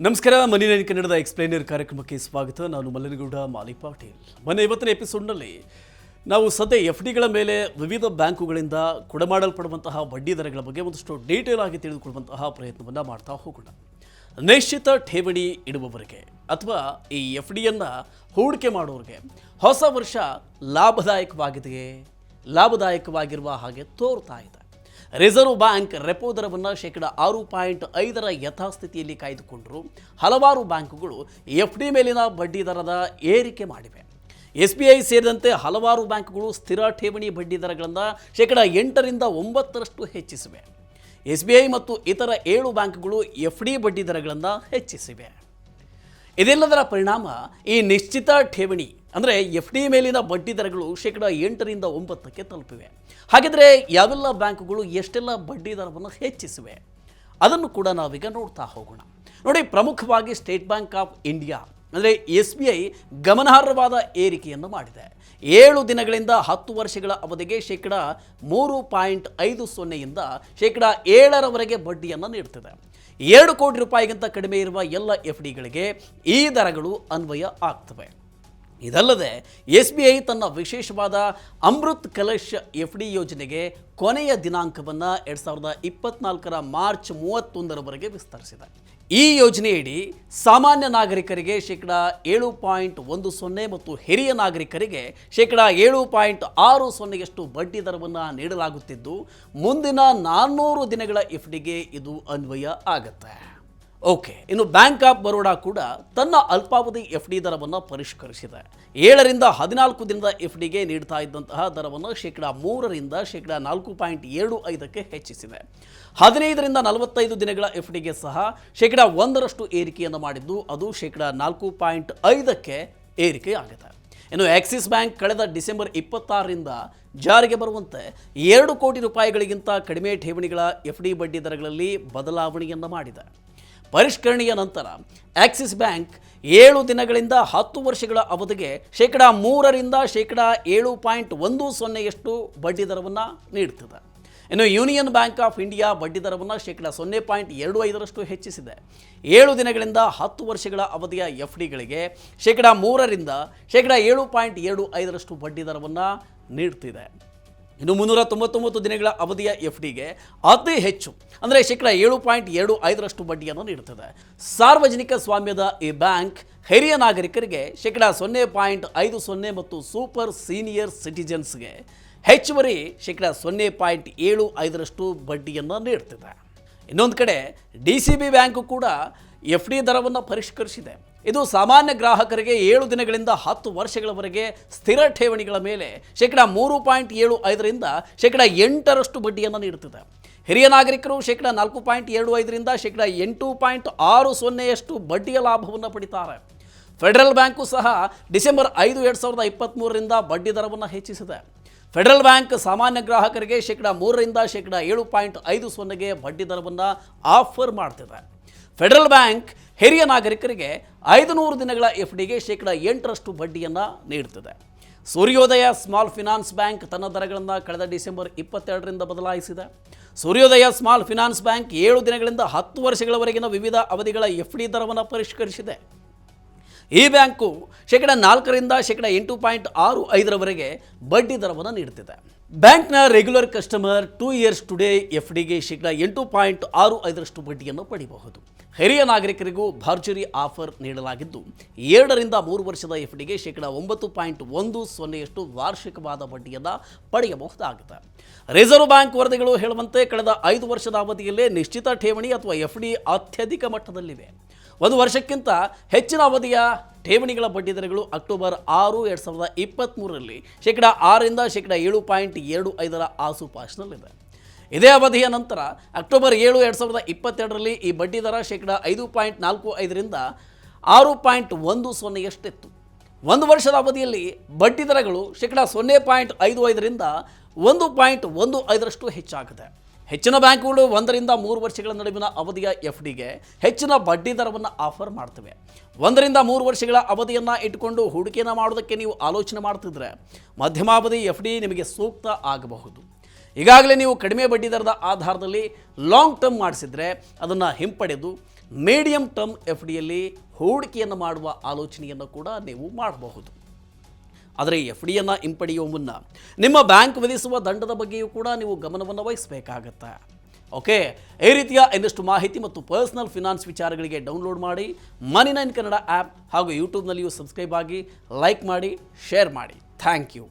ನಮಸ್ಕಾರ. ಮನಿ ನೈನ್ ಕನ್ನಡದ ಎಕ್ಸ್ಪ್ಲೈನರ್ ಕಾರ್ಯಕ್ರಮಕ್ಕೆ ಸ್ವಾಗತ. ನಾನು ಮಲ್ಲನಗೌಡ ಮಾಲಿ ಪಾಟೀಲ್. ಇವತ್ತಿನ ಎಪಿಸೋಡ್ನಲ್ಲಿ ನಾವು ಸದ್ಯ FDಗಳ ಮೇಲೆ ವಿವಿಧ ಬ್ಯಾಂಕುಗಳಿಂದ ಕೊಡಮಾಡಲ್ಪಡುವಂತಹ ಬಡ್ಡಿ ದರಗಳ ಬಗ್ಗೆ ಒಂದಷ್ಟು ಡೀಟೇಲ್ ಆಗಿ ತಿಳಿದುಕೊಳ್ಳುವಂತಹ ಪ್ರಯತ್ನವನ್ನು ಮಾಡ್ತಾ ಹೋಗೋಣ. ನಿಶ್ಚಿತ ಠೇವಣಿ ಇಡುವವರಿಗೆ ಅಥವಾ ಈ FDಯನ್ನು ಹೂಡಿಕೆ ಮಾಡುವವರಿಗೆ ಹೊಸ ವರ್ಷ ಲಾಭದಾಯಕವಾಗಿರುವ ಹಾಗೆ ತೋರ್ತಾ ಇದೆ. ರಿಸರ್ವ್ ಬ್ಯಾಂಕ್ ರೆಪೋ ದರವನ್ನು 6.5% ಯಥಾಸ್ಥಿತಿಯಲ್ಲಿ ಕಾಯ್ದುಕೊಂಡರು. ಹಲವಾರು ಬ್ಯಾಂಕುಗಳು FD ಮೇಲಿನ ಬಡ್ಡಿ ದರದ ಏರಿಕೆ ಮಾಡಿವೆ. SBI ಸೇರಿದಂತೆ ಹಲವಾರು ಬ್ಯಾಂಕುಗಳು ಸ್ಥಿರ ಠೇವಣಿ ಬಡ್ಡಿ ದರಗಳನ್ನು 8ರಿಂದ 9% ಹೆಚ್ಚಿಸಿವೆ. SBI ಮತ್ತು ಇತರ 7 ಬ್ಯಾಂಕುಗಳು FD ಬಡ್ಡಿ ದರಗಳನ್ನು ಹೆಚ್ಚಿಸಿವೆ. ಇದೆಲ್ಲದರ ಪರಿಣಾಮ ಈ ನಿಶ್ಚಿತ ಠೇವಣಿ ಅಂದರೆ FD ಮೇಲಿನ ಬಡ್ಡಿ ದರಗಳು 8ರಿಂದ 9% ತಲುಪಿವೆ. ಹಾಗಿದ್ರೆ ಯಾವೆಲ್ಲ ಬ್ಯಾಂಕುಗಳು ಎಷ್ಟೆಲ್ಲ ಬಡ್ಡಿ ದರವನ್ನು ಹೆಚ್ಚಿಸಿವೆ ಅದನ್ನು ಕೂಡ ನಾವೀಗ ನೋಡ್ತಾ ಹೋಗೋಣ. ನೋಡಿ, ಪ್ರಮುಖವಾಗಿ ಸ್ಟೇಟ್ ಬ್ಯಾಂಕ್ ಆಫ್ ಇಂಡಿಯಾ ಅಂದರೆ SBI ಗಮನಾರ್ಹವಾದ ಏರಿಕೆಯನ್ನು ಮಾಡಿದೆ. 7 ದಿನಗಳಿಂದ 10 ವರ್ಷಗಳ ಅವಧಿಗೆ 3.50ಯಿಂದ 7% ಬಡ್ಡಿಯನ್ನು ನೀಡುತ್ತಿದೆ. 2 ಕೋಟಿ ರೂಪಾಯಿಗಿಂತ ಕಡಿಮೆ ಇರುವ ಎಲ್ಲ FDಗಳಿಗೆ ಈ ದರಗಳು ಅನ್ವಯ ಆಗ್ತವೆ. ಇದಲ್ಲದೆ SBI ತನ್ನ ವಿಶೇಷವಾದ ಅಮೃತ್ ಕಲಶ್ FD ಯೋಜನೆಗೆ ಕೊನೆಯ ದಿನಾಂಕವನ್ನು 2024 ಮಾರ್ಚ್ 31ರವರೆಗೆ ವಿಸ್ತರಿಸಿದೆ. ಈ ಯೋಜನೆಯಡಿ ಸಾಮಾನ್ಯ ನಾಗರಿಕರಿಗೆ 7.10 ಮತ್ತು ಹಿರಿಯ ನಾಗರಿಕರಿಗೆ 7.60ಯಷ್ಟು ಬಡ್ಡಿ ದರವನ್ನು ನೀಡಲಾಗುತ್ತಿದ್ದು, ಮುಂದಿನ 400 ದಿನಗಳ FDಗೆ ಇದು ಅನ್ವಯ ಆಗುತ್ತೆ. ಓಕೆ, ಇನ್ನು ಬ್ಯಾಂಕ್ ಆಫ್ ಬರೋಡಾ ಕೂಡ ತನ್ನ ಅಲ್ಪಾವಧಿ FD ದರವನ್ನು ಪರಿಷ್ಕರಿಸಿದೆ. 7ರಿಂದ 14 ದಿನದ FDಗೆ ನೀಡ್ತಾ ಇದ್ದಂತಹ ದರವನ್ನು 3ರಿಂದ 4.75ಕ್ಕೆ ಹೆಚ್ಚಿಸಿದೆ. 15ರಿಂದ 45 ದಿನಗಳ FDಗೆ ಸಹ 1% ಏರಿಕೆಯನ್ನು ಮಾಡಿದ್ದು, ಅದು 4.5ಕ್ಕೆ ಏರಿಕೆಯಾಗಿದೆ. ಇನ್ನು ಆಕ್ಸಿಸ್ ಬ್ಯಾಂಕ್ ಕಳೆದ ಡಿಸೆಂಬರ್ 26ರಿಂದ ಜಾರಿಗೆ ಬರುವಂತೆ 2 ಕೋಟಿ ರೂಪಾಯಿಗಳಿಗಿಂತ ಕಡಿಮೆ ಠೇವಣಿಗಳ FD ಬಡ್ಡಿ ದರಗಳಲ್ಲಿ ಬದಲಾವಣೆಯನ್ನು ಮಾಡಿದೆ. ಪರಿಷ್ಕರಣೆಯ ನಂತರ ಆಕ್ಸಿಸ್ ಬ್ಯಾಂಕ್ 7 ದಿನಗಳಿಂದ 10 ವರ್ಷಗಳ ಅವಧಿಗೆ 3ರಿಂದ 7.10ಯಷ್ಟು ಬಡ್ಡಿ ದರವನ್ನು ನೀಡುತ್ತದೆ. ಇನ್ನು ಯೂನಿಯನ್ ಬ್ಯಾಂಕ್ ಆಫ್ ಇಂಡಿಯಾ ಬಡ್ಡಿ ದರವನ್ನು 0.25ರಷ್ಟು ಹೆಚ್ಚಿಸಿದೆ. 7 ದಿನಗಳಿಂದ 10 ವರ್ಷಗಳ ಅವಧಿಯ FDಗಳಿಗೆ 3ರಿಂದ 7.75ರಷ್ಟು ಬಡ್ಡಿ ದರವನ್ನು ನೀಡುತ್ತಿದೆ. ಇನ್ನು 399 ದಿನಗಳ ಅವಧಿಯ FDಗೆ ಅತಿ ಹೆಚ್ಚು ಅಂದರೆ 7.25ರಷ್ಟು ಬಡ್ಡಿಯನ್ನು ನೀಡುತ್ತದೆ. ಸಾರ್ವಜನಿಕ ಸ್ವಾಮ್ಯದ ಈ ಬ್ಯಾಂಕ್ ಹಿರಿಯ ನಾಗರಿಕರಿಗೆ 0.50 ಮತ್ತು ಸೂಪರ್ ಸೀನಿಯರ್ ಸಿಟಿಜನ್ಸ್ಗೆ ಹೆಚ್ಚುವರಿ 0.75ರಷ್ಟು ಬಡ್ಡಿಯನ್ನು ನೀಡುತ್ತಿದೆ. ಇನ್ನೊಂದು ಕಡೆ DCB ಬ್ಯಾಂಕು ಕೂಡ FD ದರವನ್ನು ಪರಿಷ್ಕರಿಸಿದೆ. ಇದು ಸಾಮಾನ್ಯ ಗ್ರಾಹಕರಿಗೆ 7 ದಿನಗಳಿಂದ 10 ವರ್ಷಗಳವರೆಗೆ ಸ್ಥಿರ ಠೇವಣಿಗಳ ಮೇಲೆ 3.75ರಿಂದ 8% ಬಡ್ಡಿಯನ್ನು ನೀಡುತ್ತಿದೆ. ಹಿರಿಯ ನಾಗರಿಕರು 4.25ರಿಂದ 8.60ಯಷ್ಟು ಬಡ್ಡಿಯ ಲಾಭವನ್ನು ಪಡಿತಾರೆ. ಫೆಡರಲ್ ಬ್ಯಾಂಕು ಸಹ ಡಿಸೆಂಬರ್ 5, 2023ರಿಂದ ಬಡ್ಡಿ ದರವನ್ನು ಹೆಚ್ಚಿಸಿದೆ. ಫೆಡರಲ್ ಬ್ಯಾಂಕ್ ಸಾಮಾನ್ಯ ಗ್ರಾಹಕರಿಗೆ 3ರಿಂದ 7.50ಗೆ ಬಡ್ಡಿ ದರವನ್ನು ಆಫರ್ ಮಾಡ್ತಿದೆ. ಫೆಡರಲ್ ಬ್ಯಾಂಕ್ ಹಿರಿಯ ನಾಗರಿಕರಿಗೆ 500 ದಿನಗಳ FDಗೆ 8% ಬಡ್ಡಿಯನ್ನು ನೀಡುತ್ತದೆ. ಸೂರ್ಯೋದಯ ಸ್ಮಾಲ್ ಫಿನಾನ್ಸ್ ಬ್ಯಾಂಕ್ ತನ್ನ ದರಗಳನ್ನು ಕಳೆದ ಡಿಸೆಂಬರ್ 22ರಿಂದ ಬದಲಾಯಿಸಿದೆ. ಸೂರ್ಯೋದಯ ಸ್ಮಾಲ್ ಫಿನಾನ್ಸ್ ಬ್ಯಾಂಕ್ 7 ದಿನಗಳಿಂದ 10 ವರ್ಷಗಳವರೆಗಿನ ವಿವಿಧ ಅವಧಿಗಳ FD ದರವನ್ನು ಪರಿಷ್ಕರಿಸಿದೆ. ಈ ಬ್ಯಾಂಕು 4ರಿಂದ 8.65ರವರೆಗೆ ಬಡ್ಡಿ ದರವನ್ನು ನೀಡುತ್ತಿದೆ. ಬ್ಯಾಂಕ್ನ ರೆಗ್ಯುಲರ್ ಕಸ್ಟಮರ್ 2 ಇಯರ್ಸ್ ಟುಡೇ FDಗೆ 8.65ರಷ್ಟು ಬಡ್ಡಿಯನ್ನು ಪಡೆಯಬಹುದು. ಹಿರಿಯ ನಾಗರಿಕರಿಗೂ ಭರ್ಜರಿ ಆಫರ್ ನೀಡಲಾಗಿದ್ದು, 2ರಿಂದ 3 ವರ್ಷದ FDಗೆ 9.10ಯಷ್ಟು ವಾರ್ಷಿಕವಾದ ಬಡ್ಡಿಯನ್ನು ಪಡೆಯಬಹುದಾಗಿದೆ. ರಿಸರ್ವ್ ಬ್ಯಾಂಕ್ ವರದಿಗಳು ಹೇಳುವಂತೆ ಕಳೆದ 5 ವರ್ಷದ ಅವಧಿಯಲ್ಲೇ ನಿಶ್ಚಿತ ಠೇವಣಿ ಅಥವಾ FD ಅತ್ಯಧಿಕ ಮಟ್ಟದಲ್ಲಿವೆ. 1 ವರ್ಷಕ್ಕಿಂತ ಹೆಚ್ಚಿನ ಅವಧಿಯ ಠೇವಣಿಗಳ ಬಡ್ಡಿ ದರಗಳು ಅಕ್ಟೋಬರ್ 6, 2023ರಲ್ಲಿ 6ರಿಂದ 7.25ರ ಆಸುಪಾಸಿನಲ್ಲಿದೆ. ಇದೇ ಅವಧಿಯ ನಂತರ ಅಕ್ಟೋಬರ್ 7, 2022ರಲ್ಲಿ ಈ ಬಡ್ಡಿ ದರ 5.45ರಿಂದ 6.10ಯಷ್ಟಿತ್ತು. 1 ವರ್ಷದ ಅವಧಿಯಲ್ಲಿ ಬಡ್ಡಿ ದರಗಳು 0.55ರಿಂದ 1.15ರಷ್ಟು ಹೆಚ್ಚಾಗಿದೆ. ಹೆಚ್ಚಿನ ಬ್ಯಾಂಕುಗಳು 1ರಿಂದ 3 ವರ್ಷಗಳ ನಡುವಿನ ಅವಧಿಯ FDಗೆ ಹೆಚ್ಚಿನ ಬಡ್ಡಿ ದರವನ್ನು ಆಫರ್ ಮಾಡ್ತವೆ. 1ರಿಂದ 3 ವರ್ಷಗಳ ಅವಧಿಯನ್ನು ಇಟ್ಟುಕೊಂಡು ಹೂಡಿಕೆಯನ್ನು ಮಾಡೋದಕ್ಕೆ ನೀವು ಆಲೋಚನೆ ಮಾಡ್ತಿದ್ರೆ ಮಧ್ಯಮಾವಧಿ FD ನಿಮಗೆ ಸೂಕ್ತ ಆಗಬಹುದು. ಈಗಾಗಲೇ ನೀವು ಕಡಿಮೆ ಬಡ್ಡಿ ದರದ ಆಧಾರದಲ್ಲಿ ಲಾಂಗ್ ಟರ್ಮ್ ಮಾಡಿಸಿದ್ರೆ ಅದನ್ನು ಹಿಂಪಡೆದು ಮೀಡಿಯಂ ಟರ್ಮ್ ಎಫ್ ಡಿಯಲ್ಲಿ ಹೂಡಿಕೆಯನ್ನು ಮಾಡುವ ಆಲೋಚನೆಯನ್ನು ಕೂಡ ನೀವು ಮಾಡಬಹುದು. ಆದರೆ ಎಫ್ ಡಿಯನ್ನು ಹಿಂಪಡೆಯುವ ಮುನ್ನ ನಿಮ್ಮ ಬ್ಯಾಂಕ್ ವಿಧಿಸುವ ದಂಡದ ಬಗ್ಗೆಯೂ ಕೂಡ ನೀವು ಗಮನವನ್ನು ವಹಿಸಬೇಕಾಗತ್ತೆ. ಓಕೆ, ಈ ರೀತಿಯ ಇನ್ನಷ್ಟು ಮಾಹಿತಿ ಮತ್ತು ಪರ್ಸನಲ್ ಫಿನಾನ್ಸ್ ವಿಚಾರಗಳಿಗೆ ಡೌನ್ಲೋಡ್ ಮಾಡಿ ಮನಿ9 ಕನ್ನಡ ಆ್ಯಪ್ ಹಾಗೂ ಯೂಟ್ಯೂಬ್ನಲ್ಲಿಯೂ ಸಬ್ಸ್ಕ್ರೈಬ್ ಆಗಿ, ಲೈಕ್ ಮಾಡಿ, ಶೇರ್ ಮಾಡಿ. Thank you.